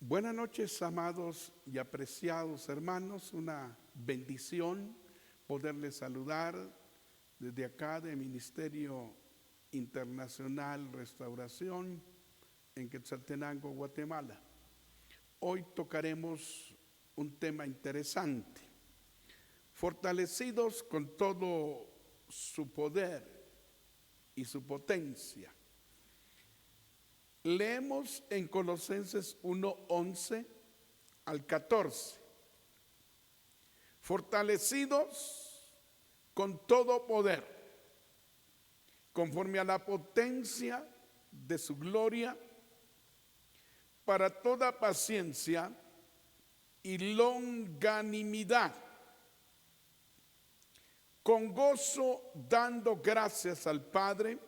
Buenas noches, amados y apreciados hermanos. Una bendición poderles saludar desde acá de Ministerio Internacional Restauración en Quetzaltenango, Guatemala. Hoy tocaremos un tema interesante: fortalecidos con todo su poder y su potencia. Leemos en Colosenses 1:11 al 14. Fortalecidos con todo poder, conforme a la potencia de su gloria, para toda paciencia y longanimidad, con gozo dando gracias al Padre,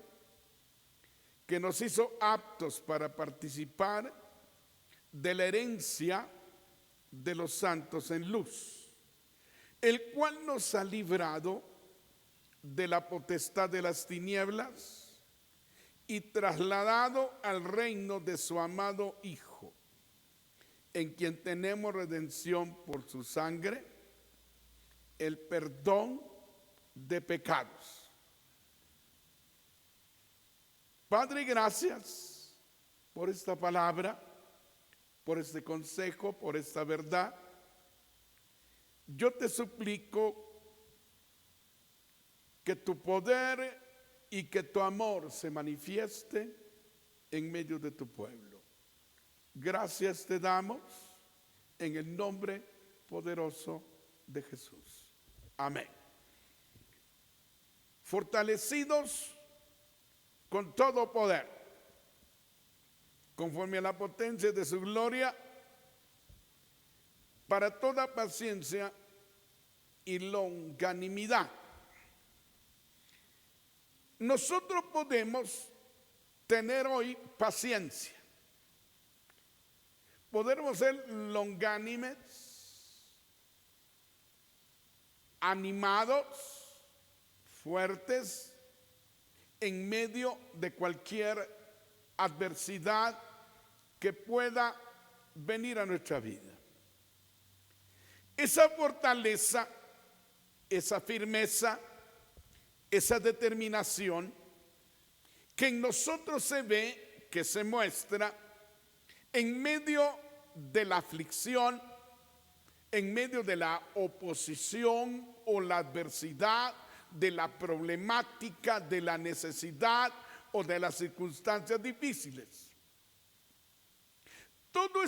que nos hizo aptos para participar de la herencia de los santos en luz, el cual nos ha librado de la potestad de las tinieblas y trasladado al reino de su amado Hijo, en quien tenemos redención por su sangre, el perdón de pecados. Padre, gracias por esta palabra, por este consejo, por esta verdad. Yo te suplico que tu poder y que tu amor se manifieste en medio de tu pueblo. Gracias te damos en el nombre poderoso de Jesús. Amén. Fortalecidos con todo poder, conforme a la potencia de su gloria, para toda paciencia y longanimidad. Nosotros podemos tener hoy paciencia, podemos ser longánimes, animados, fuertes, en medio de cualquier adversidad que pueda venir a nuestra vida. Esa fortaleza, esa firmeza, esa determinación que en nosotros se ve, que se muestra en medio de la aflicción, en medio de la oposición o la adversidad, de la problemática, de la necesidad o de las circunstancias difíciles. Toda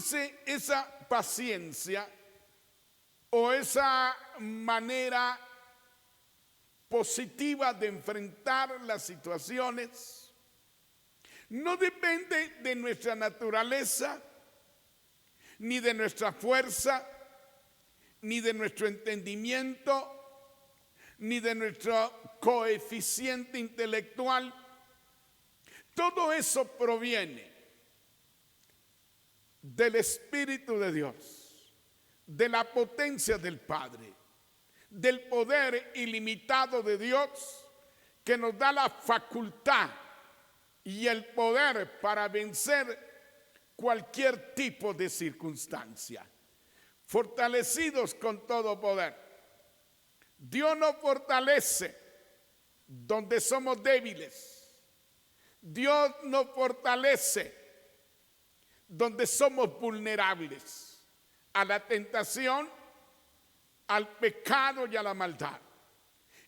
esa paciencia o esa manera positiva de enfrentar las situaciones no depende de nuestra naturaleza, ni de nuestra fuerza, ni de nuestro entendimiento, ni de nuestro coeficiente intelectual. Todo eso proviene del Espíritu de Dios, de la potencia del Padre, del poder ilimitado de Dios, que nos da la facultad y el poder para vencer cualquier tipo de circunstancia. Fortalecidos con todo poder. Dios nos fortalece donde somos débiles. Dios nos fortalece donde somos vulnerables a la tentación, al pecado y a la maldad.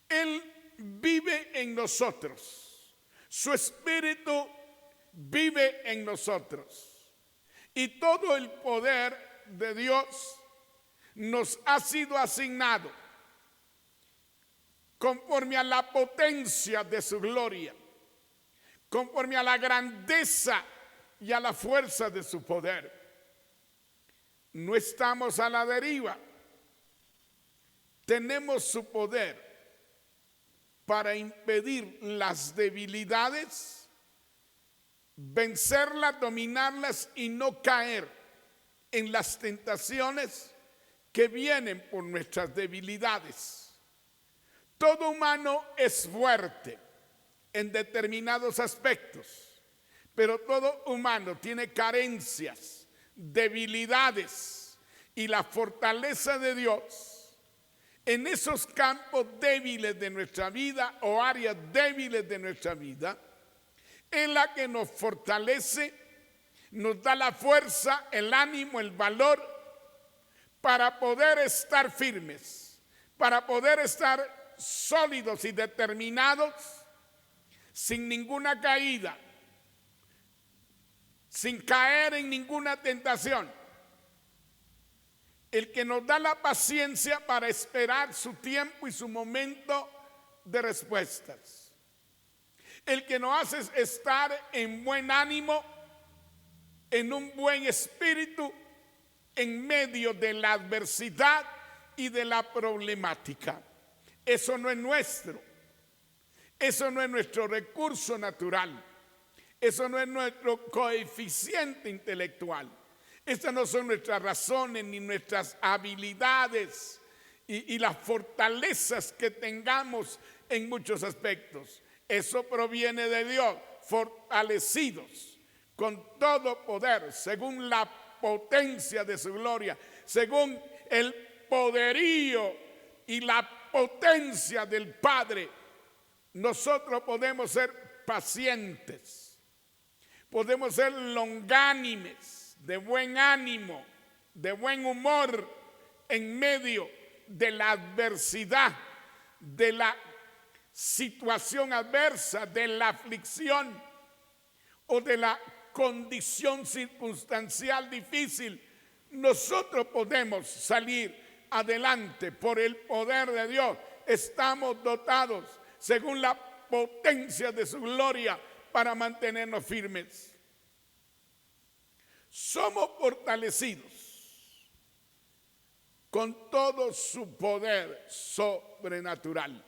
Él vive en nosotros. Su Espíritu vive en nosotros. Y todo el poder de Dios nos ha sido asignado conforme a la potencia de su gloria, conforme a la grandeza y a la fuerza de su poder. No estamos a la deriva. Tenemos su poder para impedir las debilidades, vencerlas, dominarlas y no caer en las tentaciones que vienen por nuestras debilidades. Todo humano es fuerte en determinados aspectos, pero todo humano tiene carencias debilidades y la fortaleza de Dios en esos campos débiles de nuestra vida o áreas débiles de nuestra vida, es la que nos fortalece, nos da la fuerza, el ánimo, el valor para poder estar firmes, para poder estar sólidos y determinados, sin ninguna caída, sin caer en ninguna tentación. El que nos da la paciencia para esperar su tiempo y su momento de respuestas. El que nos hace estar en buen ánimo, en un buen espíritu, en medio de la adversidad y de la problemática. Eso no es nuestro. Eso no es nuestro recurso natural. Eso no es nuestro coeficiente intelectual. Estas no son nuestras razones ni nuestras habilidades y las fortalezas que tengamos en muchos aspectos. Eso proviene de Dios, fortalecidos con todo poder, según la potencia de su gloria, según el poderío y la potencia del Padre. Nosotros podemos ser pacientes, podemos ser longánimes, de buen ánimo, de buen humor en medio de la adversidad, de la situación adversa, de la aflicción o de la condición circunstancial difícil. Nosotros podemos salir adelante por el poder de Dios. Estamos dotados según la potencia de su gloria para mantenernos firmes. Somos fortalecidos con todo su poder sobrenatural.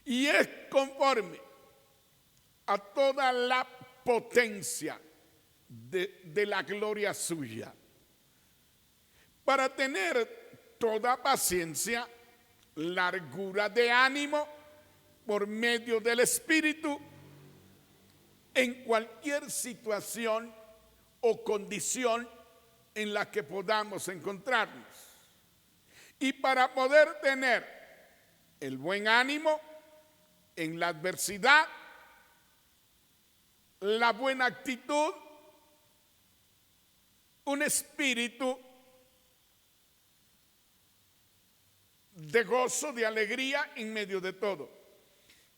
Y es conforme a toda la potencia de la gloria suya. Para tener toda paciencia, largura de ánimo, por medio del Espíritu, en cualquier situación o condición en la que podamos encontrarnos. Y para poder tener el buen ánimo en la adversidad, la buena actitud, un espíritu de gozo, de alegría en medio de todo,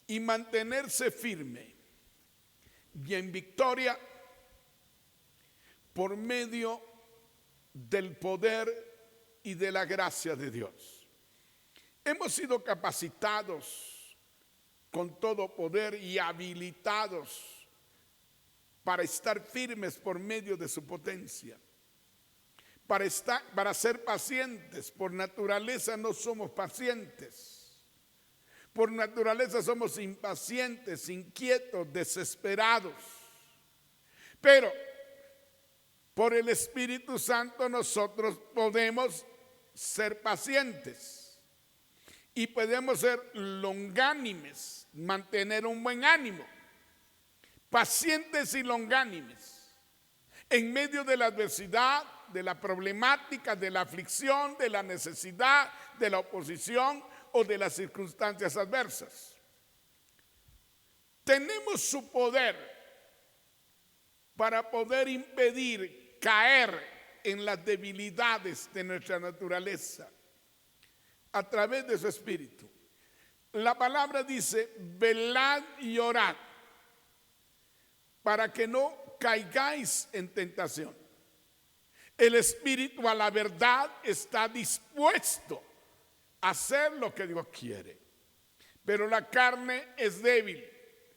y mantenerse firme y en victoria por medio del poder y de la gracia de Dios. Hemos sido capacitados con todo poder y habilitados para estar firmes por medio de su potencia, para ser pacientes. Por naturaleza no somos pacientes. Por naturaleza somos impacientes, inquietos, desesperados. Pero por el Espíritu Santo nosotros podemos ser pacientes y podemos ser longánimes, mantener un buen ánimo, pacientes y longánimes en medio de la adversidad, de la problemática, de la aflicción, de la necesidad, de la oposición o de las circunstancias adversas. Tenemos su poder para poder impedir caer en las debilidades de nuestra naturaleza a través de su Espíritu. La palabra dice: velad y orad para que no caigáis en tentación. El Espíritu a la verdad está dispuesto a hacer lo que Dios quiere, pero la carne es débil,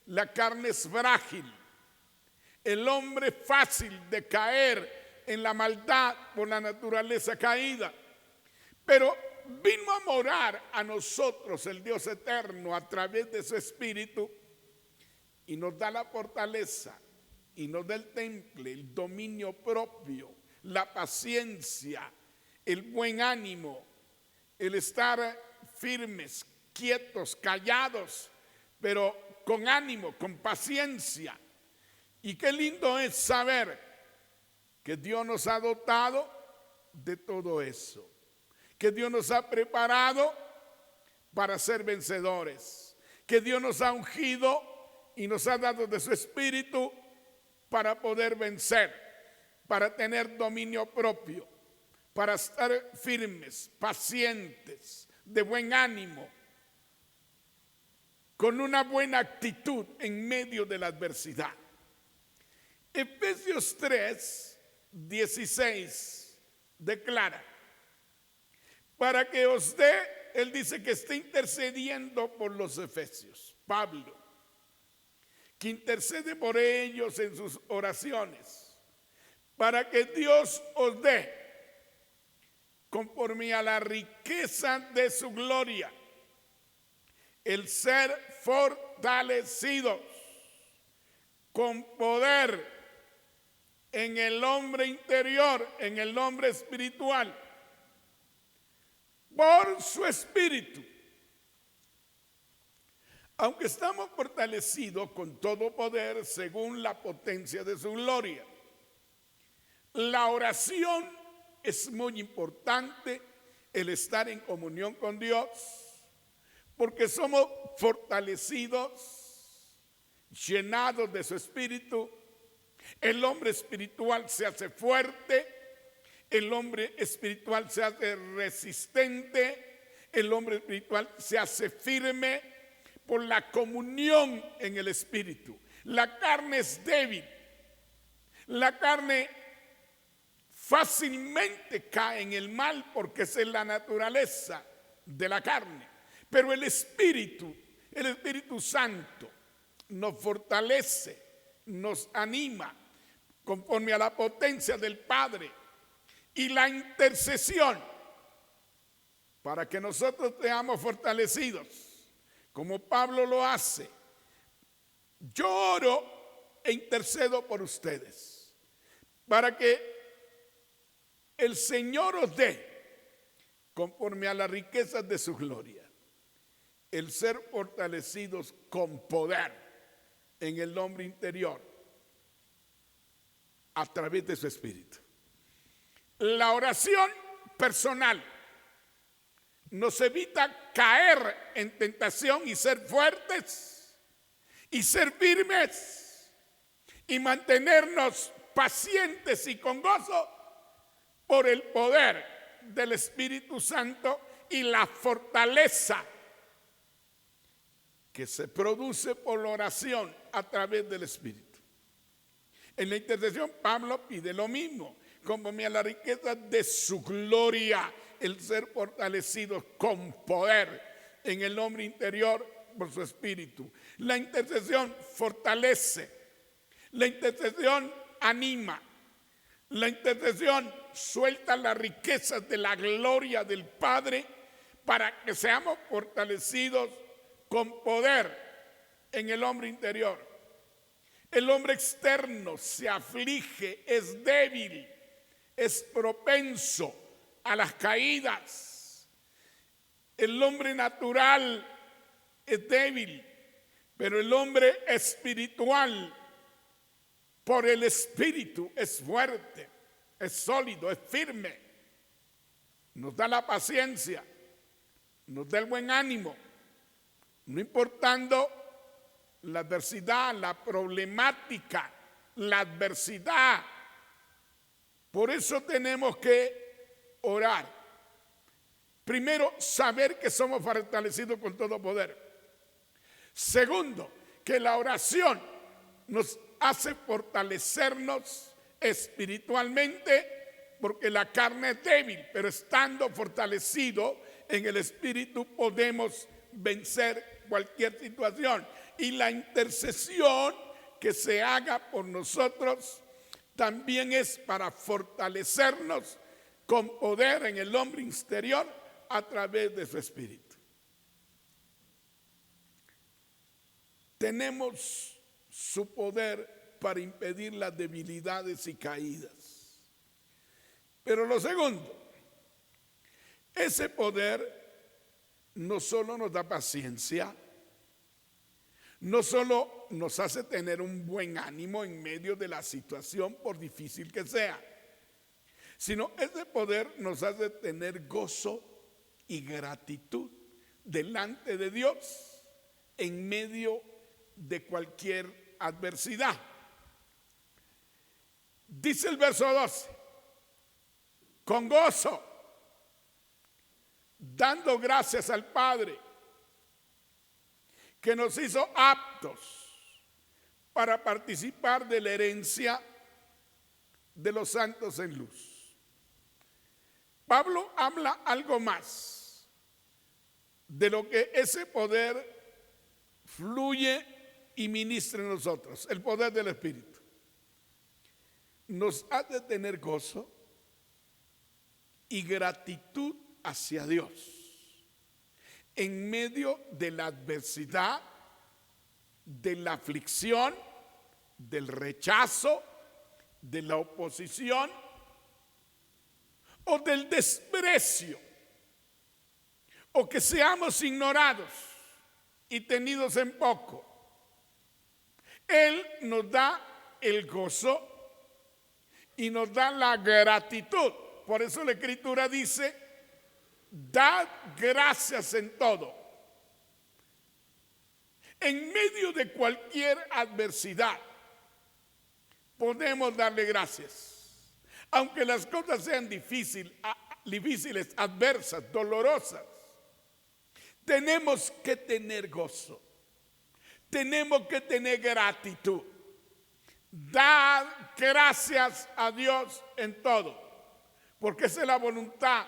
la carne es frágil. El hombre es fácil de caer en la maldad por la naturaleza caída, pero vino a morar a nosotros el Dios eterno a través de su Espíritu y nos da la fortaleza y nos da el temple, el dominio propio, la paciencia, el buen ánimo, el estar firmes, quietos, callados, pero con ánimo, con paciencia. Y qué lindo es saber que Dios nos ha dotado de todo eso, que Dios nos ha preparado para ser vencedores, que Dios nos ha ungido y nos ha dado de su espíritu para poder vencer, para tener dominio propio, para estar firmes, pacientes, de buen ánimo, con una buena actitud en medio de la adversidad. Efesios 3, 16 declara, para que os dé, él dice que está intercediendo por los efesios, Pablo, que intercede por ellos en sus oraciones, para que Dios os dé, conforme a la riqueza de su gloria, el ser fortalecidos con poder en el hombre interior, en el hombre espiritual, por su espíritu. Aunque estamos fortalecidos con todo poder según la potencia de su gloria. La oración es muy importante, el estar en comunión con Dios, porque somos fortalecidos, llenados de su espíritu. El hombre espiritual se hace fuerte, el hombre espiritual se hace resistente, el hombre espiritual se hace firme por la comunión en el espíritu. La carne es débil, la carne fácilmente cae en el mal porque esa es la naturaleza de la carne. Pero el Espíritu Santo nos fortalece, nos anima conforme a la potencia del Padre y la intercesión para que nosotros seamos fortalecidos, como Pablo lo hace. Yo oro e intercedo por ustedes para que el Señor os dé, conforme a las riquezas de su gloria, el ser fortalecidos con poder en el hombre interior a través de su espíritu. La oración personal nos evita caer en tentación y ser fuertes y ser firmes y mantenernos pacientes y con gozo por el poder del Espíritu Santo y la fortaleza que se produce por la oración a través del Espíritu. En la intercesión Pablo pide lo mismo, conforme a la riqueza de su gloria, el ser fortalecidos con poder en el hombre interior por su espíritu. La intercesión fortalece, la intercesión anima, la intercesión suelta las riquezas de la gloria del Padre para que seamos fortalecidos con poder en el hombre interior. El hombre externo se aflige, es débil, es propenso a las caídas. El hombre natural es débil, pero el hombre espiritual, por el Espíritu, es fuerte, es sólido, es firme. Nos da la paciencia, nos da el buen ánimo, no importando la adversidad, la problemática, la adversidad. Por eso tenemos que orar. Primero, saber que somos fortalecidos con todo poder. Segundo, que la oración nos hace fortalecernos espiritualmente, porque la carne es débil, pero estando fortalecido en el espíritu podemos vencer cualquier situación. Y la intercesión que se haga por nosotros también es para fortalecernos con poder en el hombre interior a través de su espíritu. Tenemos su poder para impedir las debilidades y caídas. Pero lo segundo, ese poder no solo nos da paciencia, no solo nos hace tener un buen ánimo en medio de la situación, por difícil que sea, sino ese poder nos hace tener gozo y gratitud delante de Dios en medio de cualquier adversidad. Dice el verso 12, con gozo, dando gracias al Padre, que nos hizo aptos para participar de la herencia de los santos en luz. Pablo habla algo más de lo que ese poder fluye y ministra en nosotros, el poder del Espíritu. Nos hace tener gozo y gratitud hacia Dios en medio de la adversidad, de la aflicción, del rechazo, de la oposición o del desprecio, o que seamos ignorados y tenidos en poco. Él nos da el gozo y nos da la gratitud. Por eso la Escritura dice, dad gracias en todo. En medio de cualquier adversidad podemos darle gracias. Aunque las cosas sean difíciles, adversas, dolorosas, tenemos que tener gozo. Tenemos que tener gratitud. Dad gracias a Dios en todo, porque esa es la voluntad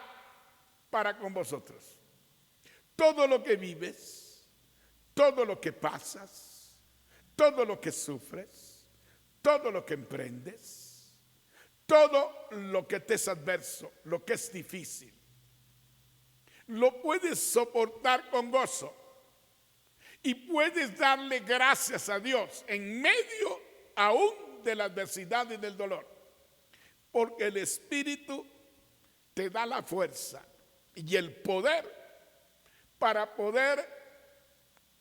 para con vosotros. Todo lo que vives, todo lo que pasas, todo lo que sufres, todo lo que emprendes, todo lo que te es adverso, lo que es difícil, lo puedes soportar con gozo y puedes darle gracias a Dios en medio aún de la adversidad y del dolor, porque el Espíritu te da la fuerza y el poder para poder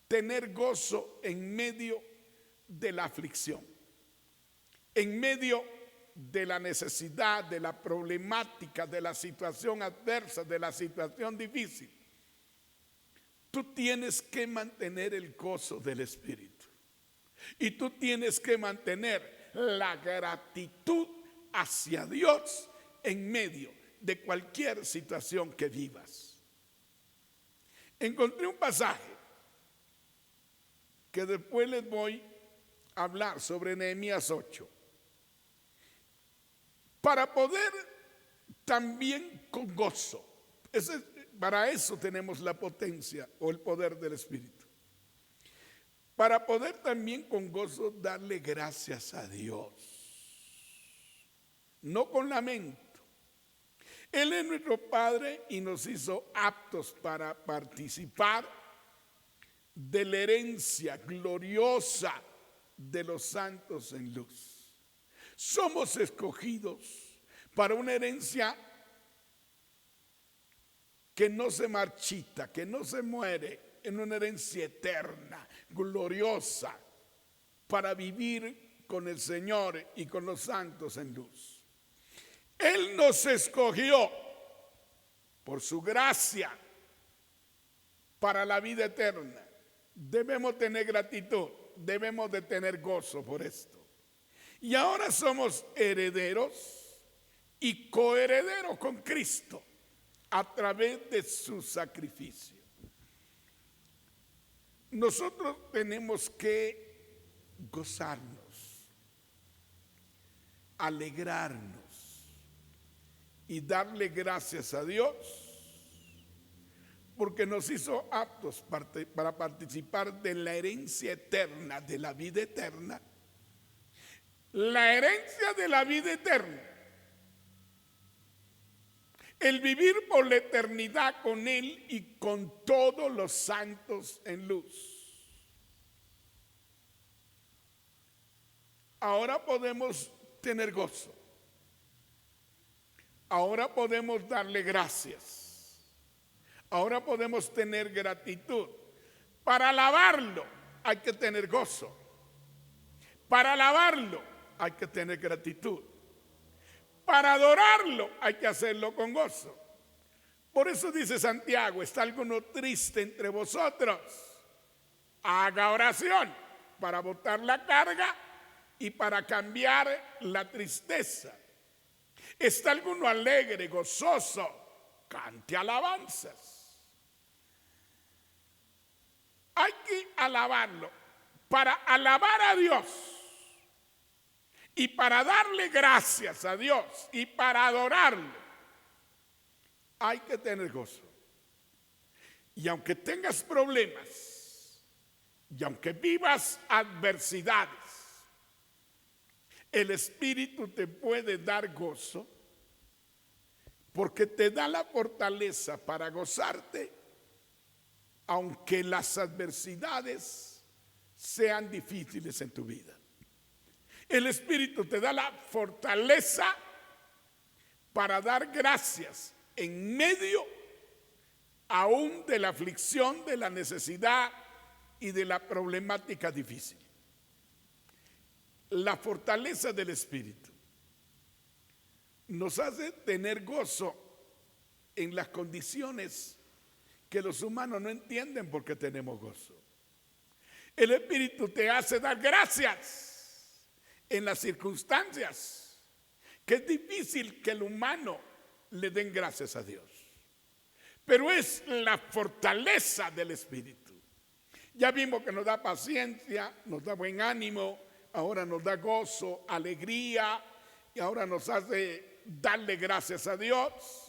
tener gozo en medio de la aflicción, en medio de la necesidad, de la problemática, de la situación adversa, de la situación difícil. Tú tienes que mantener el gozo del Espíritu y tú tienes que mantener la gratitud hacia Dios en medio de cualquier situación que vivas. Encontré un pasaje que después les voy a hablar sobre Nehemías 8. Para poder también con gozo, para eso tenemos la potencia o el poder del Espíritu. Para poder también con gozo darle gracias a Dios, no con lamento. Él es nuestro Padre y nos hizo aptos para participar de la herencia gloriosa de los santos en luz. Somos escogidos para una herencia que no se marchita, que no se muere, en una herencia eterna, gloriosa, para vivir con el Señor y con los santos en luz. Él nos escogió por su gracia para la vida eterna. Debemos tener gratitud, debemos de tener gozo por esto. Y ahora somos herederos y coherederos con Cristo a través de su sacrificio. Nosotros tenemos que gozarnos, alegrarnos y darle gracias a Dios porque nos hizo aptos para participar de la herencia eterna, de la vida eterna. La herencia de la vida eterna, el vivir por la eternidad con Él y con todos los santos en luz. Ahora podemos tener gozo. Ahora podemos darle gracias. Ahora podemos tener gratitud. Para alabarlo hay que tener gozo. Para alabarlo hay que tener gratitud. para adorarlo hay que hacerlo con gozo. Por eso dice Santiago, ¿está alguno triste entre vosotros? Haga oración para botar la carga y para cambiar la tristeza. ¿Está alguno alegre, gozoso? Cante alabanzas. Hay que alabarlo. Para alabar a Dios y para darle gracias a Dios y para adorarlo, hay que tener gozo. Y aunque tengas problemas y aunque vivas adversidades, el Espíritu te puede dar gozo porque te da la fortaleza para gozarte, aunque las adversidades sean difíciles en tu vida. El Espíritu te da la fortaleza para dar gracias en medio aún de la aflicción, de la necesidad y de la problemática difícil. La fortaleza del Espíritu nos hace tener gozo en las condiciones que los humanos no entienden por qué tenemos gozo. El Espíritu te hace dar gracias en las circunstancias, que es difícil que el humano le den gracias a Dios. Pero es la fortaleza del Espíritu. Ya vimos que nos da paciencia, nos da buen ánimo, ahora nos da gozo, alegría, y ahora nos hace darle gracias a Dios.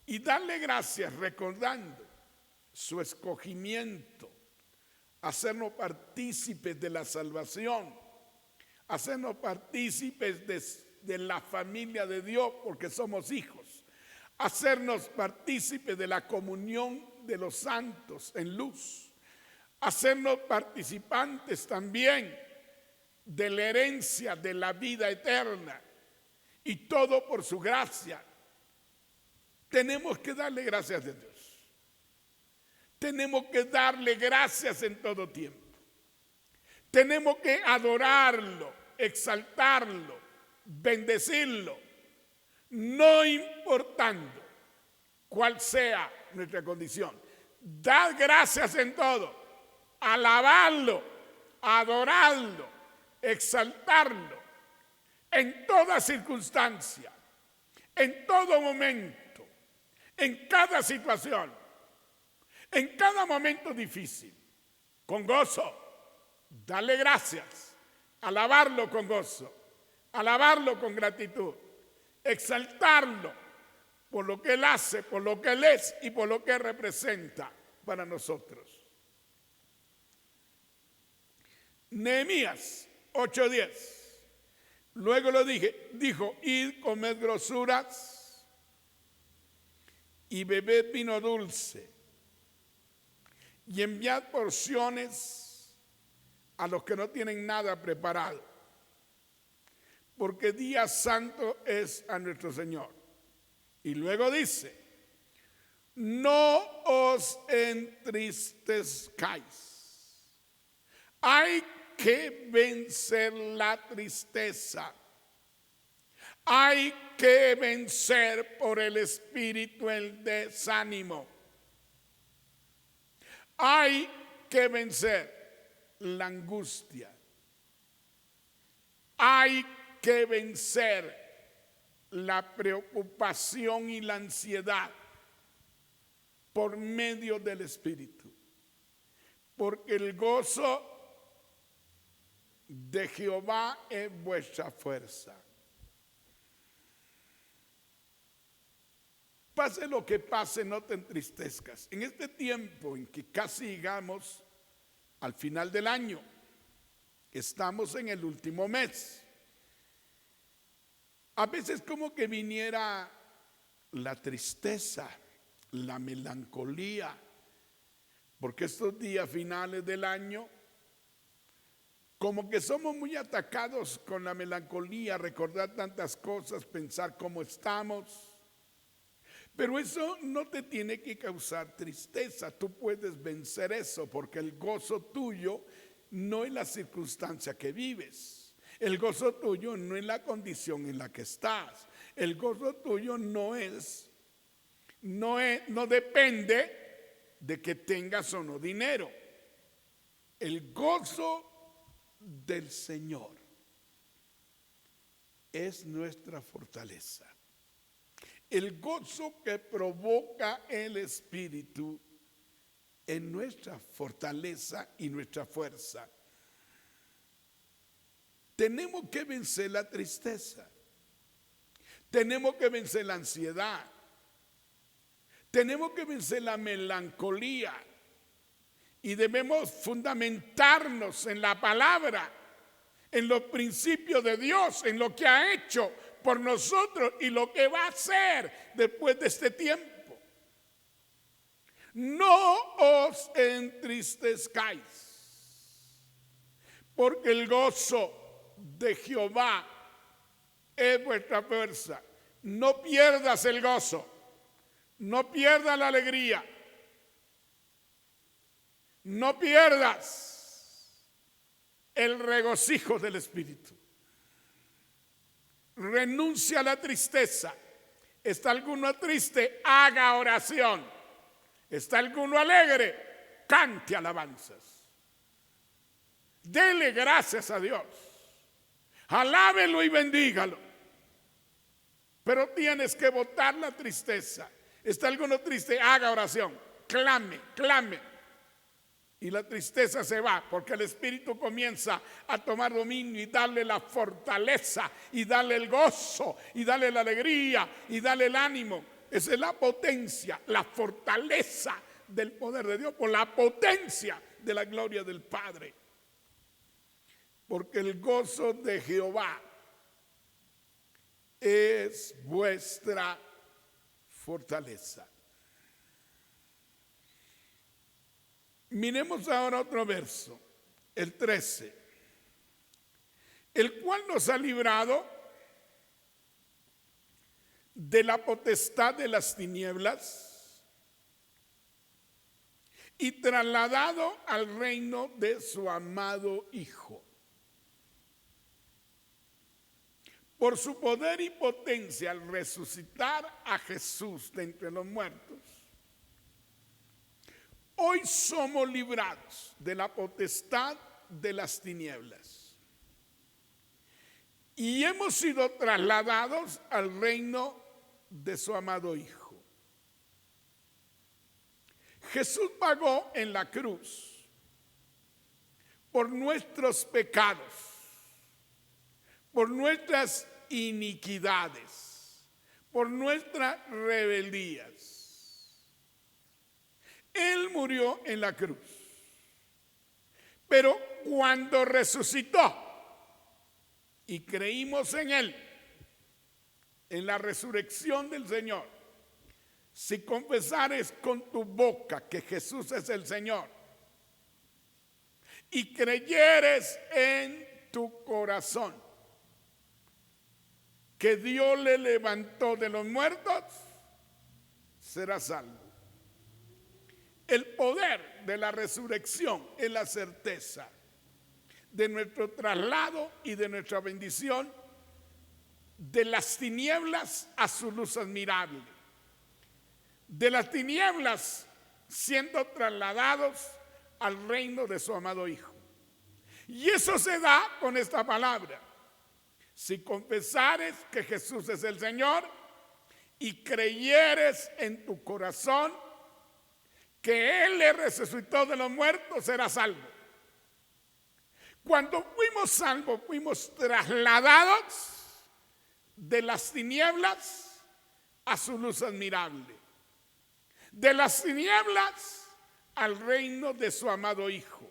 Y darle gracias recordando su escogimiento, hacernos partícipes de la salvación, hacernos partícipes de la familia de Dios porque somos hijos, hacernos partícipes de la comunión de los santos en luz, hacernos participantes también de la herencia de la vida eterna, y todo por su gracia. Tenemos que darle gracias a Dios. Tenemos que darle gracias en todo tiempo. Tenemos que adorarlo, exaltarlo, bendecirlo, no importando cuál sea nuestra condición. Dar gracias en todo, alabarlo, adorarlo, exaltarlo, en toda circunstancia, en todo momento, en cada situación, en cada momento difícil, con gozo, darle gracias, alabarlo con gozo, alabarlo con gratitud, exaltarlo por lo que Él hace, por lo que Él es y por lo que representa para nosotros. Nehemías 8:10. Luego lo dijo, id, comed grosuras y bebed vino dulce y enviad porciones a los que no tienen nada preparado, porque día santo es a nuestro Señor. Y luego dice, no os entristezcáis. Hay que vencer la tristeza. Hay que vencer por el Espíritu el desánimo. Hay que vencer la angustia. Hay que vencer la preocupación y la ansiedad por medio del Espíritu. Porque el gozo de Jehová es vuestra fuerza. Pase lo que pase, no te entristezcas. En este tiempo en que casi llegamos al final del año, estamos en el último mes. A veces como que viniera la tristeza, la melancolía, porque estos días finales del año, como que somos muy atacados con la melancolía, recordar tantas cosas, pensar cómo estamos. Pero eso no te tiene que causar tristeza, tú puedes vencer eso, porque el gozo tuyo no es la circunstancia que vives. El gozo tuyo no es la condición en la que estás. El gozo tuyo no depende de que tengas o no dinero. El gozo del Señor es nuestra fortaleza. El gozo que provoca el Espíritu es nuestra fortaleza y nuestra fuerza. Tenemos que vencer la tristeza. Tenemos que vencer la ansiedad. Tenemos que vencer la melancolía. Y debemos fundamentarnos en la palabra, en los principios de Dios, en lo que ha hecho por nosotros y lo que va a hacer después de este tiempo. No os entristezcáis, porque el gozo de Jehová es vuestra fuerza. No pierdas el gozo, no pierdas la alegría, no pierdas el regocijo del Espíritu. Renuncia a la tristeza. ¿Está alguno triste? Haga oración. ¿Está alguno alegre? Cante alabanzas. Dele gracias a Dios. Alábelo y bendígalo. Pero tienes que botar la tristeza. ¿Está alguno triste? Haga oración. Clame, clame. Y la tristeza se va, porque el Espíritu comienza a tomar dominio y darle la fortaleza, y darle el gozo, y darle la alegría, y darle el ánimo. Esa es la potencia, la fortaleza del poder de Dios, por la potencia de la gloria del Padre. Porque el gozo de Jehová es vuestra fortaleza. Miremos ahora otro verso, el 13, el cual nos ha librado de la potestad de las tinieblas y trasladado al reino de su amado Hijo. Por su poder y potencia, al resucitar a Jesús de entre los muertos, hoy somos librados de la potestad de las tinieblas y hemos sido trasladados al reino de su amado Hijo. Jesús pagó en la cruz por nuestros pecados, por nuestras iniquidades, por nuestras rebeldías. Él murió en la cruz. Pero cuando resucitó y creímos en Él, en la resurrección del Señor, si confesares con tu boca que Jesús es el Señor y creyeres en tu corazón que Dios le levantó de los muertos, serás salvo. El poder de la resurrección es la certeza de nuestro traslado y de nuestra bendición de las tinieblas a su luz admirable. De las tinieblas siendo trasladados al reino de su amado Hijo. Y eso se da con esta palabra. Si confesares que Jesús es el Señor y creyeres en tu corazón que Él le resucitó de los muertos, serás salvo. Cuando fuimos salvos, fuimos trasladados de las tinieblas a su luz admirable. De las tinieblas al reino de su amado Hijo.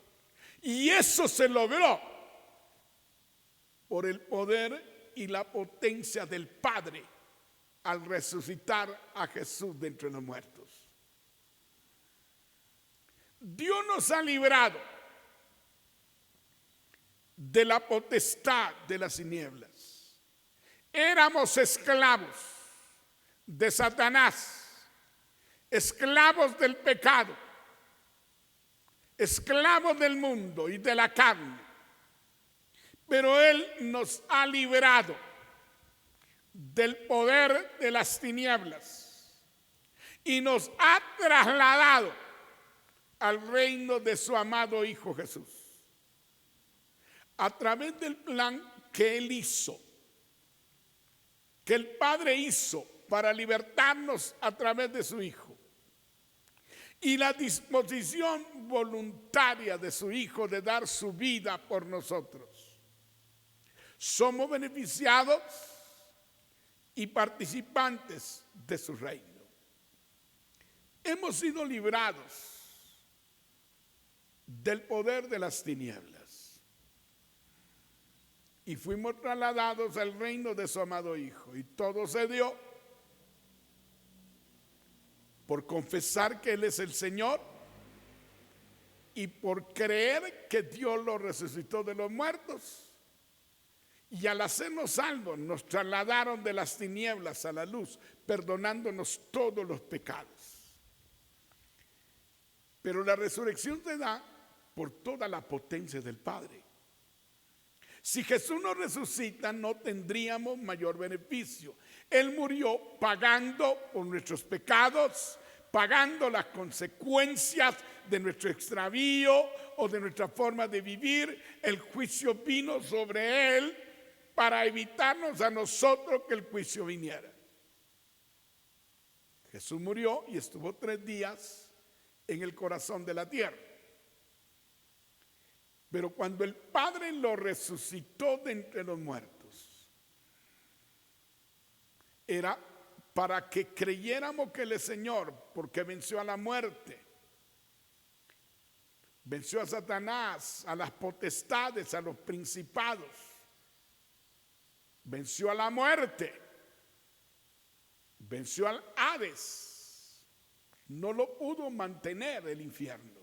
Y eso se logró por el poder y la potencia del Padre al resucitar a Jesús de entre los muertos. Dios nos ha librado de la potestad de las tinieblas. Éramos esclavos de Satanás, esclavos del pecado, esclavos del mundo y de la carne. Pero Él nos ha librado del poder de las tinieblas y nos ha trasladado al reino de su amado Hijo Jesús. A través del plan que Él hizo, que el Padre hizo para libertarnos a través de su Hijo, y la disposición voluntaria de su Hijo de dar su vida por nosotros, somos beneficiados y participantes de su reino. Hemos sido librados del poder de las tinieblas y fuimos trasladados al reino de su amado Hijo. Y todo se dio por confesar que Él es el Señor y por creer que Dios lo resucitó de los muertos. Y al hacernos salvos nos trasladaron de las tinieblas a la luz, perdonándonos todos los pecados. Pero la resurrección se da por toda la potencia del Padre. Si Jesús no resucita, no tendríamos mayor beneficio. Él murió pagando por nuestros pecados, pagando las consecuencias de nuestro extravío o de nuestra forma de vivir. El juicio vino sobre Él para evitarnos a nosotros que el juicio viniera. Jesús murió y estuvo 3 días en el corazón de la tierra. Pero cuando el Padre lo resucitó de entre los muertos, era para que creyéramos que Él es Señor, porque venció a la muerte, venció a Satanás, a las potestades, a los principados, venció a la muerte, venció al Hades, no lo pudo mantener el infierno,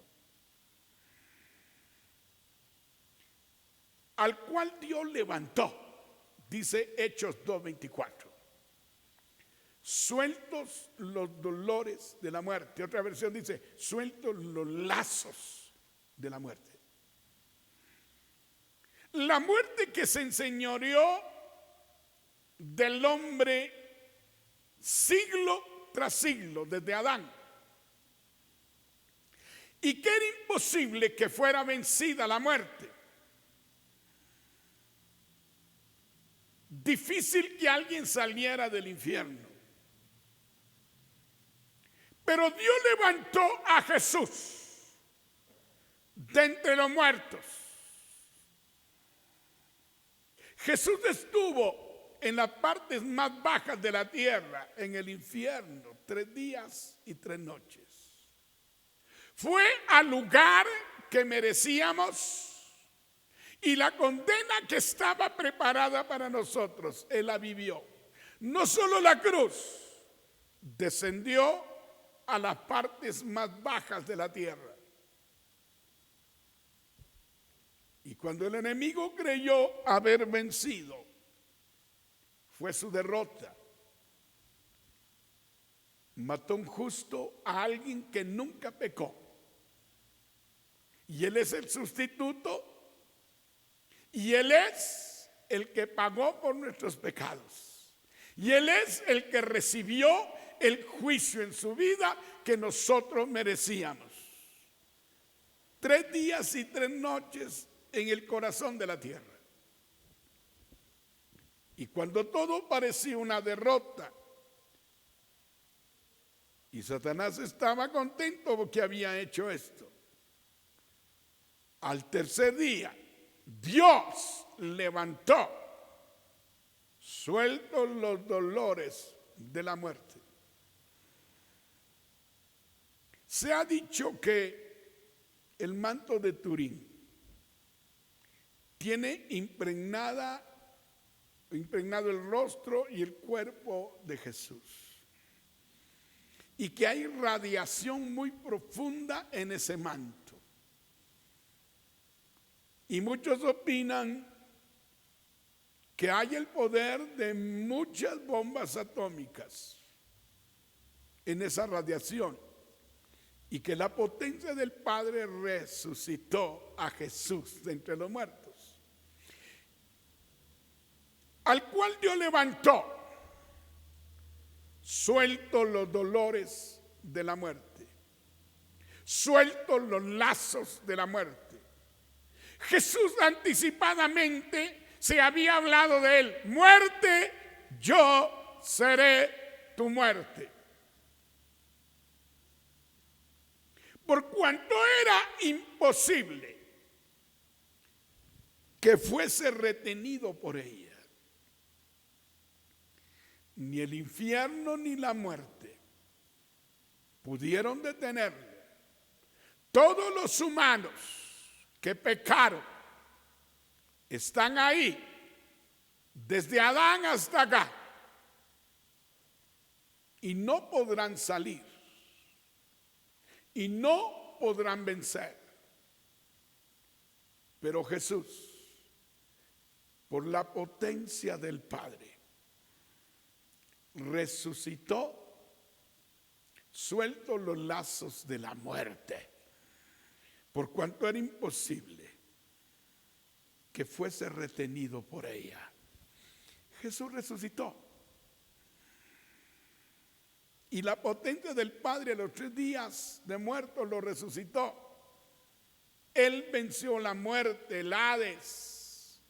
al cual Dios levantó, dice Hechos 2:24, sueltos los dolores de la muerte. Otra versión dice, sueltos los lazos de la muerte. La muerte que se enseñoreó del hombre siglo tras siglo, desde Adán, y que era imposible que fuera vencida la muerte. Difícil que alguien saliera del infierno. Pero Dios levantó a Jesús de entre los muertos. Jesús estuvo en las partes más bajas de la tierra, en el infierno, 3 días y 3 noches. Fue al lugar que merecíamos y la condena que estaba preparada para nosotros, Él la vivió. No solo la cruz, descendió a las partes más bajas de la tierra. Y cuando el enemigo creyó haber vencido, fue su derrota. Mató un justo a alguien que nunca pecó. Y Él es el sustituto. Y Él es el que pagó por nuestros pecados. Y Él es el que recibió el juicio en su vida que nosotros merecíamos. 3 días y 3 noches en el corazón de la tierra. Y cuando todo parecía una derrota, y Satanás estaba contento porque había hecho esto, al tercer día, Dios levantó, sueltos los dolores de la muerte. Se ha dicho que el manto de Turín tiene impregnado el rostro y el cuerpo de Jesús, y que hay radiación muy profunda en ese manto. Y muchos opinan que hay el poder de muchas bombas atómicas en esa radiación y que la potencia del Padre resucitó a Jesús de entre los muertos. al cual Dios levantó, sueltos los dolores de la muerte, sueltos los lazos de la muerte. Jesús anticipadamente se había hablado de él: muerte, yo seré tu muerte. Por cuanto era imposible que fuese retenido por ella, ni el infierno ni la muerte pudieron detenerle. Todos los humanos que pecaron están ahí, desde Adán hasta acá, y no podrán salir, y no podrán vencer. Pero Jesús, por la potencia del Padre, resucitó, suelto los lazos de la muerte, por cuanto era imposible que fuese retenido por ella. Jesús resucitó, y la potencia del Padre a los 3 días de muerto lo resucitó. Él venció la muerte, el Hades.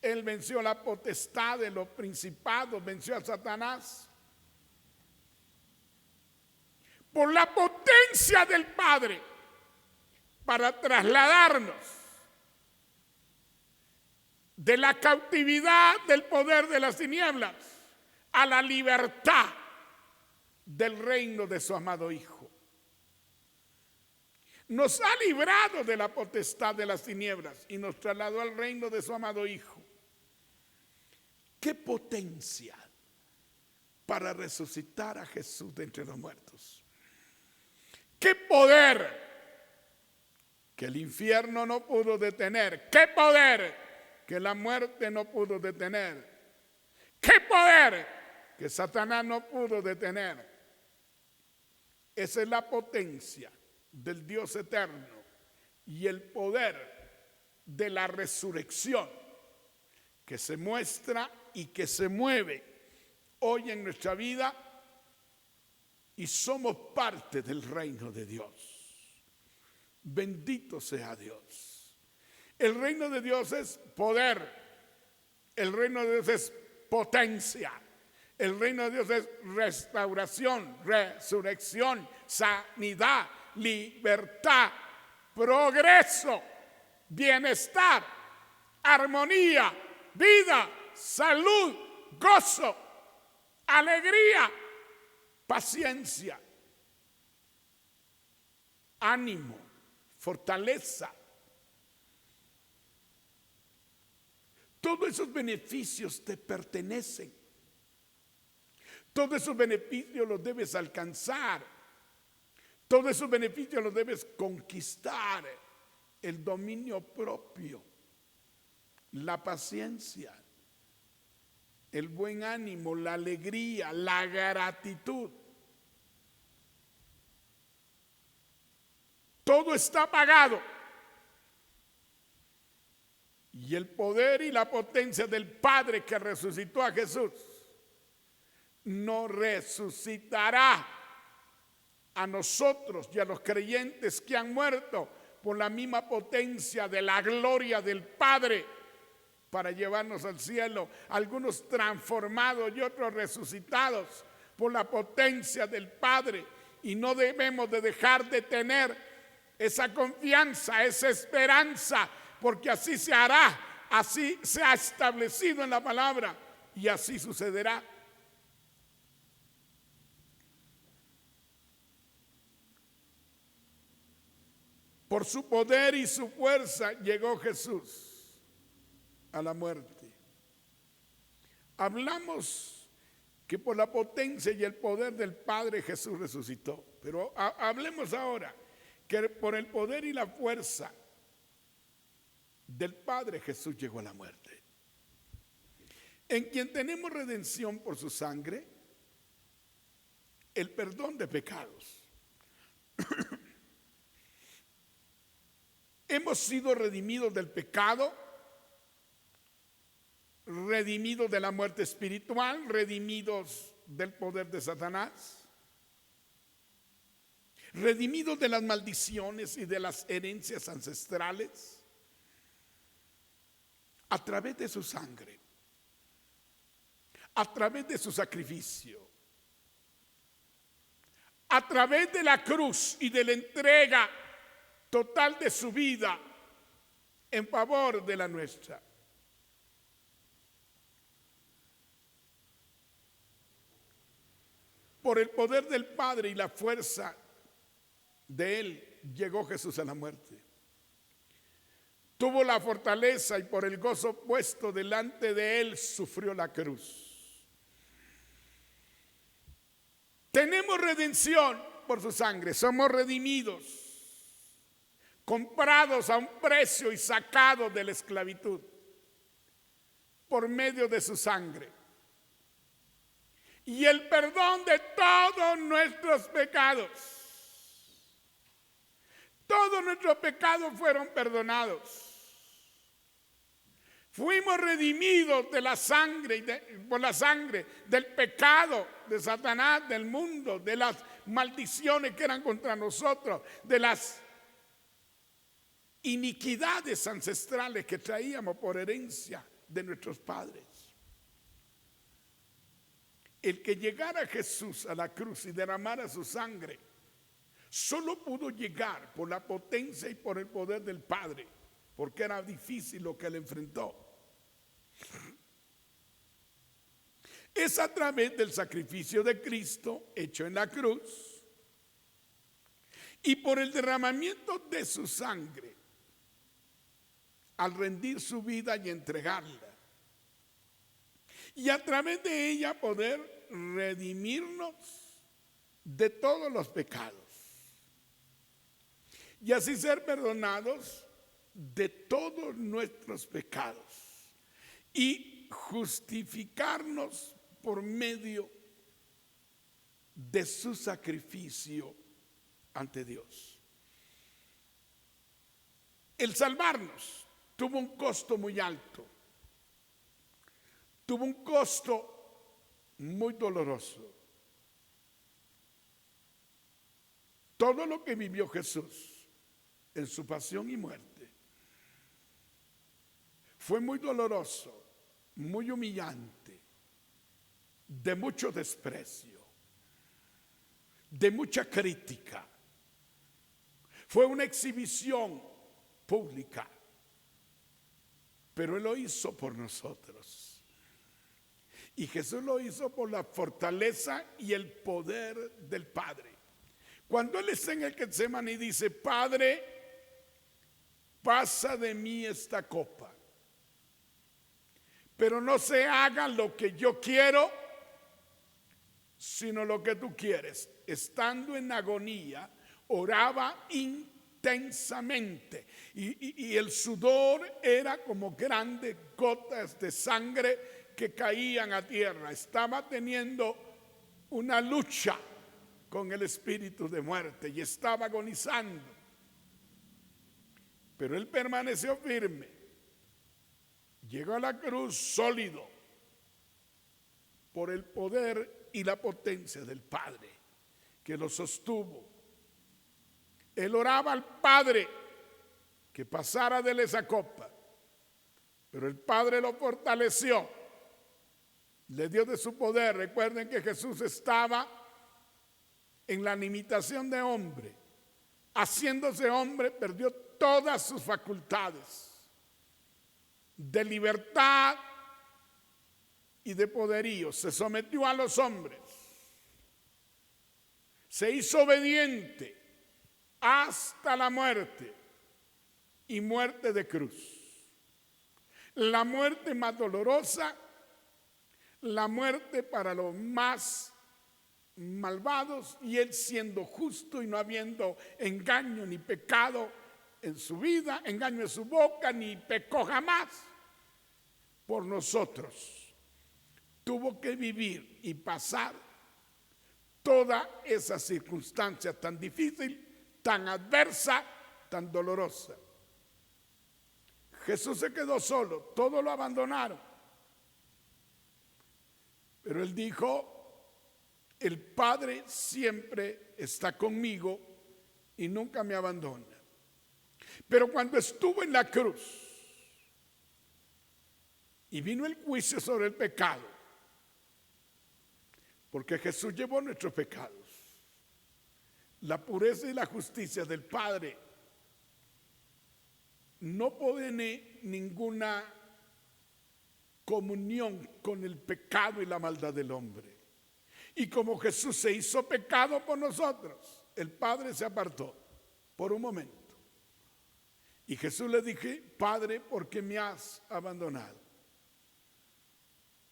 Él venció la potestad de los principados, venció a Satanás. Por la potencia del Padre, para trasladarnos de la cautividad del poder de las tinieblas a la libertad del reino de su amado Hijo. Nos ha librado de la potestad de las tinieblas y nos trasladó al reino de su amado Hijo. ¡Qué potencia para resucitar a Jesús de entre los muertos! ¡Qué poder que el infierno no pudo detener! ¡Qué poder que la muerte no pudo detener! ¡Qué poder que Satanás no pudo detener! Esa es la potencia del Dios eterno y el poder de la resurrección que se muestra y que se mueve hoy en nuestra vida, y somos parte del reino de Dios. Bendito sea Dios. El reino de Dios es poder, el reino de Dios es potencia, el reino de Dios es restauración, resurrección, sanidad, libertad, progreso, bienestar, armonía, vida, salud, gozo, alegría, paciencia, ánimo, fortaleza. Todos esos beneficios te pertenecen. Todos esos beneficios los debes alcanzar. Todos esos beneficios los debes conquistar. El dominio propio, la paciencia, el buen ánimo, la alegría, la gratitud. Todo está pagado. Y el poder y la potencia del Padre que resucitó a Jesús nos resucitará a nosotros y a los creyentes que han muerto por la misma potencia de la gloria del Padre, para llevarnos al cielo, algunos transformados y otros resucitados por la potencia del Padre. Y no debemos de dejar de tener esa confianza, esa esperanza, porque así se hará, así se ha establecido en la palabra y así sucederá. Por su poder y su fuerza llegó Jesús a la muerte. Hablamos que por la potencia y el poder del Padre Jesús resucitó, pero hablemos ahora que por el poder y la fuerza del Padre Jesús llegó a la muerte, en quien tenemos redención por su sangre, el perdón de pecados. Hemos sido redimidos del pecado redimidos de la muerte espiritual, redimidos del poder de Satanás, redimidos de las maldiciones y de las herencias ancestrales a través de su sangre, a través de su sacrificio, a través de la cruz y de la entrega total de su vida en favor de la nuestra. Por el poder del Padre y la fuerza de Él llegó Jesús a la muerte. Tuvo la fortaleza y por el gozo puesto delante de Él sufrió la cruz. Tenemos redención por su sangre, somos redimidos, comprados a un precio y sacados de la esclavitud por medio de su sangre. Y el perdón de todos nuestros pecados. Todos nuestros pecados fueron perdonados. Fuimos redimidos de la sangre, por la sangre del pecado de Satanás, del mundo, de las maldiciones que eran contra nosotros, de las iniquidades ancestrales que traíamos por herencia de nuestros padres. El que llegara Jesús a la cruz y derramara su sangre, solo pudo llegar por la potencia y por el poder del Padre, porque era difícil lo que él enfrentó. Es a través del sacrificio de Cristo hecho en la cruz y por el derramamiento de su sangre, al rendir su vida y entregarla, y a través de ella poder redimirnos de todos los pecados y así ser perdonados de todos nuestros pecados y justificarnos por medio de su sacrificio ante Dios. El salvarnos tuvo un costo muy alto. Tuvo un costo muy doloroso. Todo lo que vivió Jesús en su pasión y muerte fue muy doloroso, muy humillante, de mucho desprecio, de mucha crítica. Fue una exhibición pública, pero Él lo hizo por nosotros. Y Jesús lo hizo por la fortaleza y el poder del Padre. Cuando Él está en el Getsemaní dice: Padre, pasa de mí esta copa, pero no se haga lo que yo quiero, sino lo que tú quieres. Estando en agonía, oraba intensamente y el sudor era como grandes gotas de sangre que caían a tierra. Estaba teniendo una lucha con el espíritu de muerte y estaba agonizando. Pero Él permaneció firme. Llegó a la cruz sólido por el poder y la potencia del Padre que lo sostuvo. Él oraba al Padre que pasara de él esa copa, pero el Padre lo fortaleció. Le dio de su poder. Recuerden que Jesús estaba en la limitación de hombre. Haciéndose hombre, perdió todas sus facultades de libertad y de poderío. Se sometió a los hombres. Se hizo obediente hasta la muerte y muerte de cruz. La muerte más dolorosa, la muerte para los más malvados, y Él siendo justo y no habiendo engaño ni pecado en su vida, engaño en su boca, ni pecó jamás por nosotros. Tuvo que vivir y pasar toda esa circunstancia tan difícil, tan adversa, tan dolorosa. Jesús se quedó solo, todos lo abandonaron. Pero él dijo, el Padre siempre está conmigo y nunca me abandona. Pero cuando estuvo en la cruz y vino el juicio sobre el pecado, porque Jesús llevó nuestros pecados, la pureza y la justicia del Padre no pone ninguna comunión con el pecado y la maldad del hombre. Y como Jesús se hizo pecado por nosotros, el Padre se apartó por un momento. Y Jesús le dije, Padre, ¿por qué me has abandonado?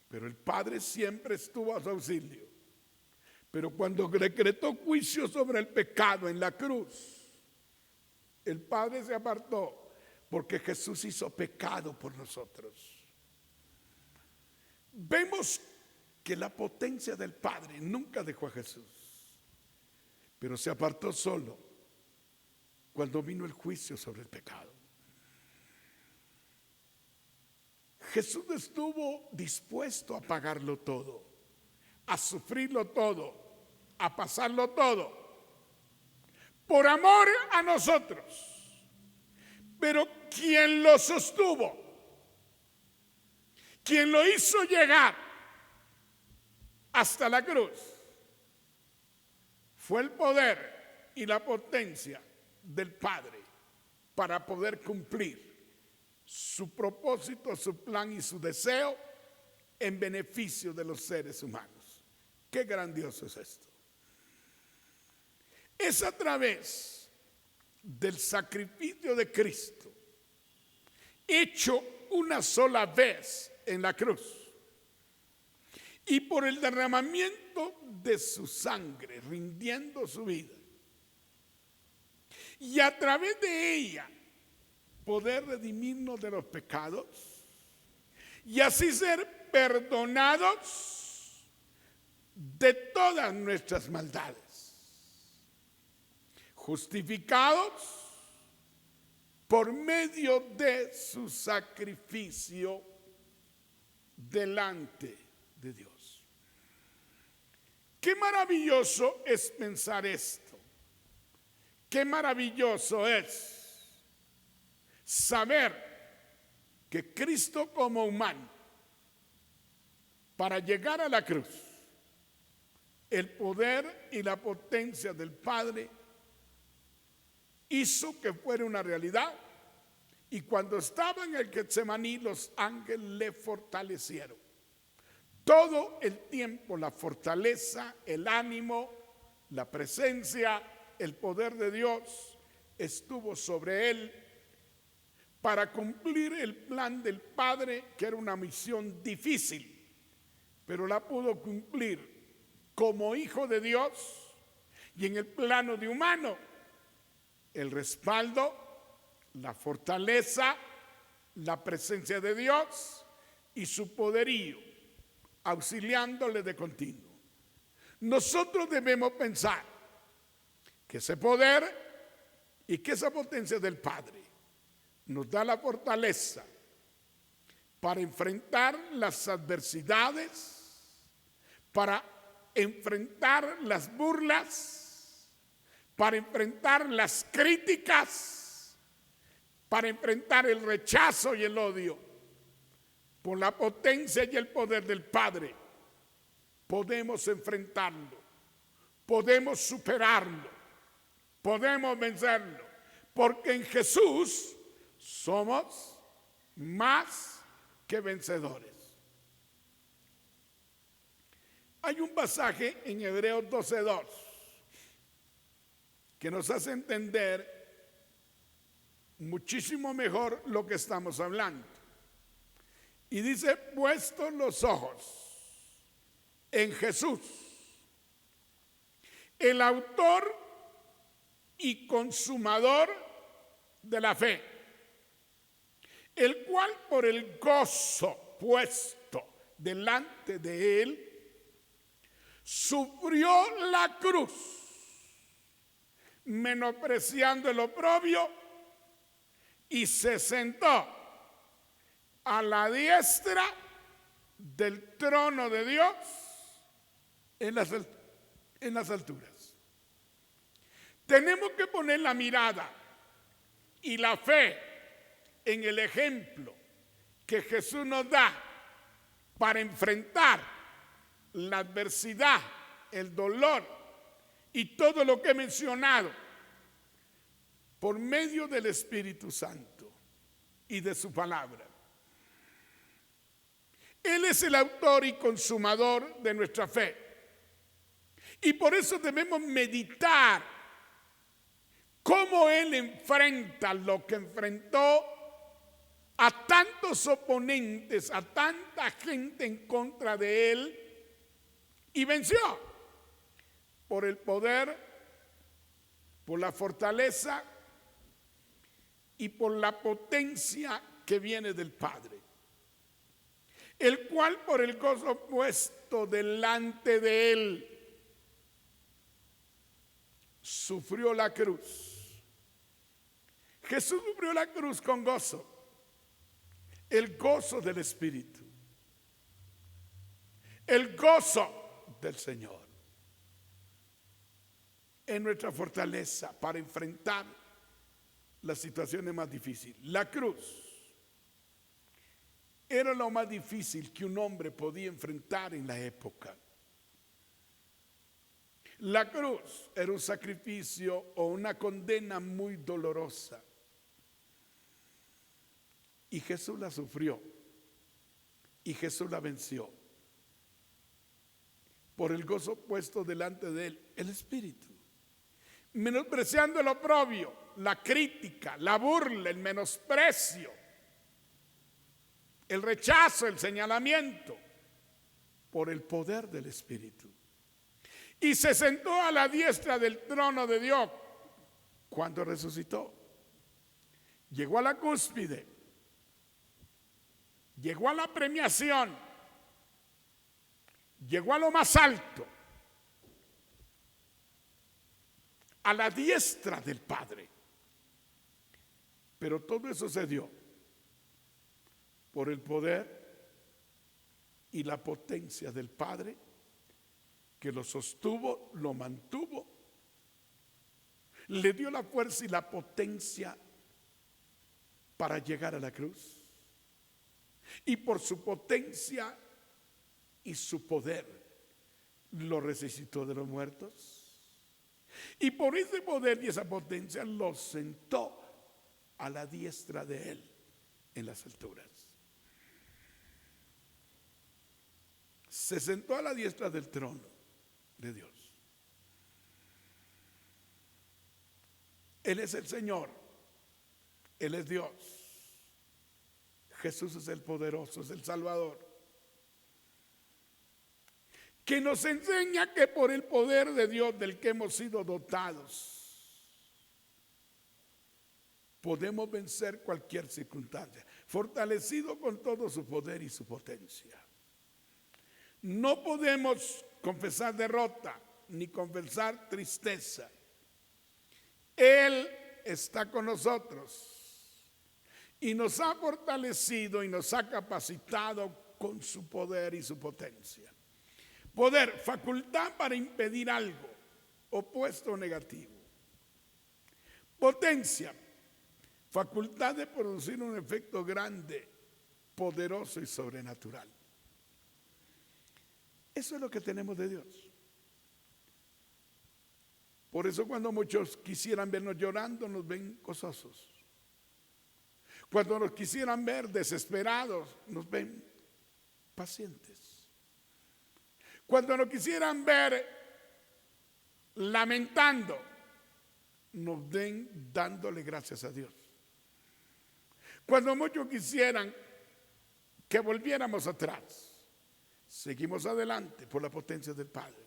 Pero el Padre siempre estuvo a su auxilio. Pero cuando decretó juicio sobre el pecado en la cruz, el Padre se apartó porque Jesús hizo pecado por nosotros. Vemos que la potencia del Padre nunca dejó a Jesús, pero se apartó solo cuando vino el juicio sobre el pecado. Jesús estuvo dispuesto a pagarlo todo, a sufrirlo todo, a pasarlo todo, por amor a nosotros. Pero quien lo sostuvo, quien lo hizo llegar hasta la cruz, fue el poder y la potencia del Padre para poder cumplir su propósito, su plan y su deseo en beneficio de los seres humanos. Qué grandioso es esto. Es a través del sacrificio de Cristo, hecho una sola vez en la cruz, y por el derramamiento de su sangre, rindiendo su vida, y a través de ella poder redimirnos de los pecados y así ser perdonados de todas nuestras maldades, justificados por medio de su sacrificio delante de Dios. Qué maravilloso es pensar esto. Qué maravilloso es saber que Cristo como humano, para llegar a la cruz, el poder y la potencia del Padre hizo que fuera una realidad. Y cuando estaba en el Getsemaní, los ángeles le fortalecieron. Todo el tiempo la fortaleza, el ánimo, la presencia, el poder de Dios estuvo sobre él para cumplir el plan del Padre, que era una misión difícil, pero la pudo cumplir como hijo de Dios. Y en el plano de humano, el respaldo, la fortaleza, la presencia de Dios y su poderío, auxiliándole de continuo. Nosotros debemos pensar que ese poder y que esa potencia del Padre nos da la fortaleza para enfrentar las adversidades, para enfrentar las burlas, para enfrentar las críticas, para enfrentar el rechazo y el odio. Por la potencia y el poder del Padre podemos enfrentarlo, podemos superarlo, podemos vencerlo, porque en Jesús somos más que vencedores. Hay un pasaje en Hebreos 12:2 que nos hace entender muchísimo mejor lo que estamos hablando. Y dice, puestos los ojos en Jesús, el autor y consumador de la fe, el cual por el gozo puesto delante de él, sufrió la cruz, menospreciando el oprobio, y se sentó a la diestra del trono de Dios en las alturas. Tenemos que poner la mirada y la fe en el ejemplo que Jesús nos da para enfrentar la adversidad, el dolor y todo lo que he mencionado por medio del Espíritu Santo y de su palabra. Él es el autor y consumador de nuestra fe. Y por eso debemos meditar cómo Él enfrenta lo que enfrentó a tantos oponentes, a tanta gente en contra de Él, y venció por el poder, por la fortaleza y por la potencia que viene del Padre, el cual por el gozo puesto delante de Él sufrió la cruz. Jesús sufrió la cruz con gozo, el gozo del Espíritu, el gozo del Señor. Es nuestra fortaleza para enfrentar las situaciones más difíciles. La cruz era lo más difícil que un hombre podía enfrentar en la época. La cruz era un sacrificio o una condena muy dolorosa. Y Jesús la sufrió. Y Jesús la venció. Por el gozo puesto delante de Él, el Espíritu. Menospreciando el oprobio, la crítica, la burla, el menosprecio, el rechazo, el señalamiento, por el poder del Espíritu. Y se sentó a la diestra del trono de Dios cuando resucitó. Llegó a la cúspide, llegó a la premiación, llegó a lo más alto, a la diestra del Padre. Pero todo eso se dio por el poder y la potencia del Padre, que lo sostuvo, lo mantuvo, le dio la fuerza y la potencia para llegar a la cruz. Y por su potencia y su poder lo resucitó de los muertos. Y por ese poder y esa potencia lo sentó a la diestra de Él en las alturas. Se sentó a la diestra del trono de Dios. Él es el Señor, Él es Dios. Jesús es el poderoso, es el Salvador, que nos enseña que por el poder de Dios del que hemos sido dotados, podemos vencer cualquier circunstancia, fortalecido con todo su poder y su potencia. No podemos confesar derrota ni confesar tristeza. Él está con nosotros y nos ha fortalecido y nos ha capacitado con su poder y su potencia. Poder, facultad para impedir algo, opuesto o negativo. Potencia, facultad de producir un efecto grande, poderoso y sobrenatural. Eso es lo que tenemos de Dios. Por eso cuando muchos quisieran vernos llorando, nos ven gozosos. Cuando nos quisieran ver desesperados, nos ven pacientes. Cuando nos quisieran ver lamentando, nos ven dándole gracias a Dios. Cuando muchos quisieran que volviéramos atrás, seguimos adelante por la potencia del Padre.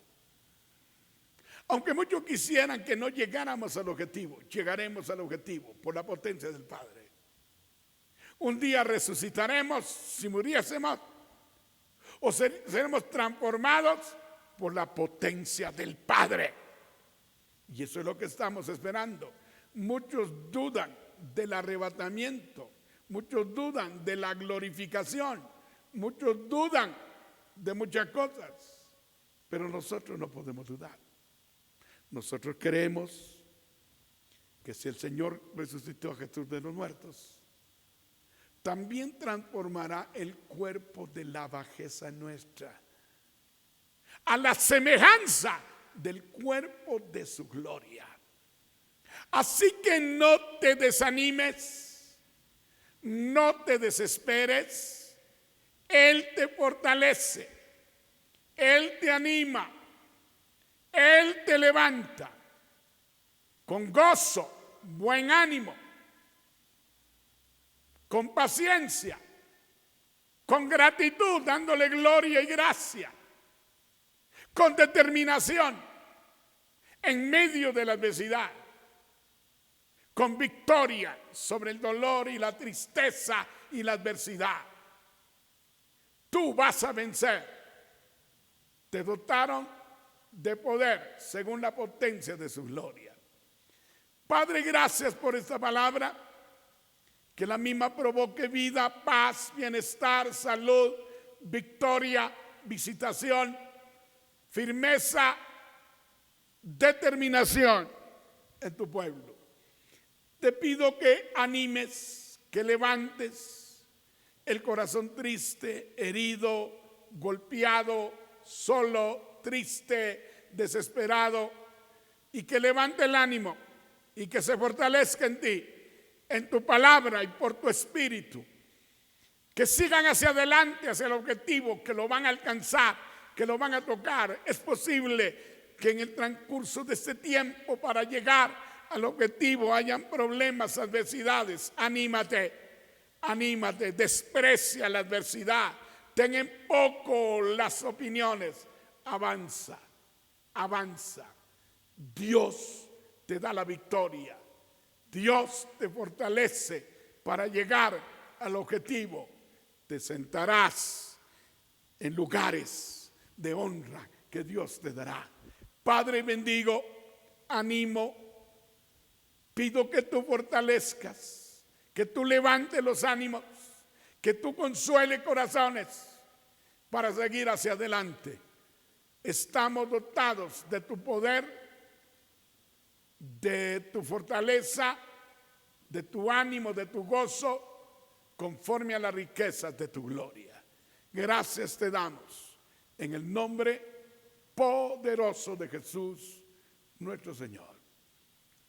Aunque muchos quisieran que no llegáramos al objetivo, llegaremos al objetivo por la potencia del Padre. Un día resucitaremos si muriésemos, o seremos transformados por la potencia del Padre. Y eso es lo que estamos esperando. Muchos dudan del arrebatamiento, muchos dudan de la glorificación, muchos dudan de muchas cosas, pero nosotros no podemos dudar. Nosotros creemos que si el Señor resucitó a Jesús de los muertos, también transformará el cuerpo de la bajeza nuestra a la semejanza del cuerpo de su gloria. Así que no te desanimes, no te desesperes. Él te fortalece, Él te anima, Él te levanta con gozo, buen ánimo, con paciencia, con gratitud, dándole gloria y gracia, con determinación en medio de la adversidad, con victoria sobre el dolor y la tristeza y la adversidad. Tú vas a vencer. Te dotaron de poder según la potencia de su gloria. Padre, gracias por esta palabra, que la misma provoque vida, paz, bienestar, salud, victoria, visitación, firmeza, determinación en tu pueblo. Te pido que animes, que levantes el corazón triste, herido, golpeado, solo, triste, desesperado, y que levante el ánimo y que se fortalezca en ti, en tu palabra y por tu espíritu. Que sigan hacia adelante, hacia el objetivo, que lo van a alcanzar, que lo van a tocar. Es posible que en el transcurso de este tiempo, para llegar al objetivo, hayan problemas, adversidades. Anímate, anímate, desprecia la adversidad, ten en poco las opiniones, avanza, avanza. Dios te da la victoria, Dios te fortalece para llegar al objetivo. Te sentarás en lugares de honra que Dios te dará. Padre, bendigo, animo, pido que tú fortalezcas, que tú levantes los ánimos, que tú consueles corazones para seguir hacia adelante. Estamos dotados de tu poder, de tu fortaleza, de tu ánimo, de tu gozo, conforme a las riquezas de tu gloria. Gracias te damos en el nombre poderoso de Jesús, nuestro Señor.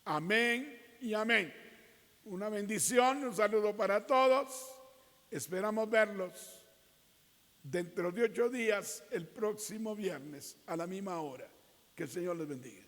Amén y amén. Una bendición, un saludo para todos. Esperamos verlos dentro de 8 días, el próximo viernes, a la misma hora. Que el Señor les bendiga.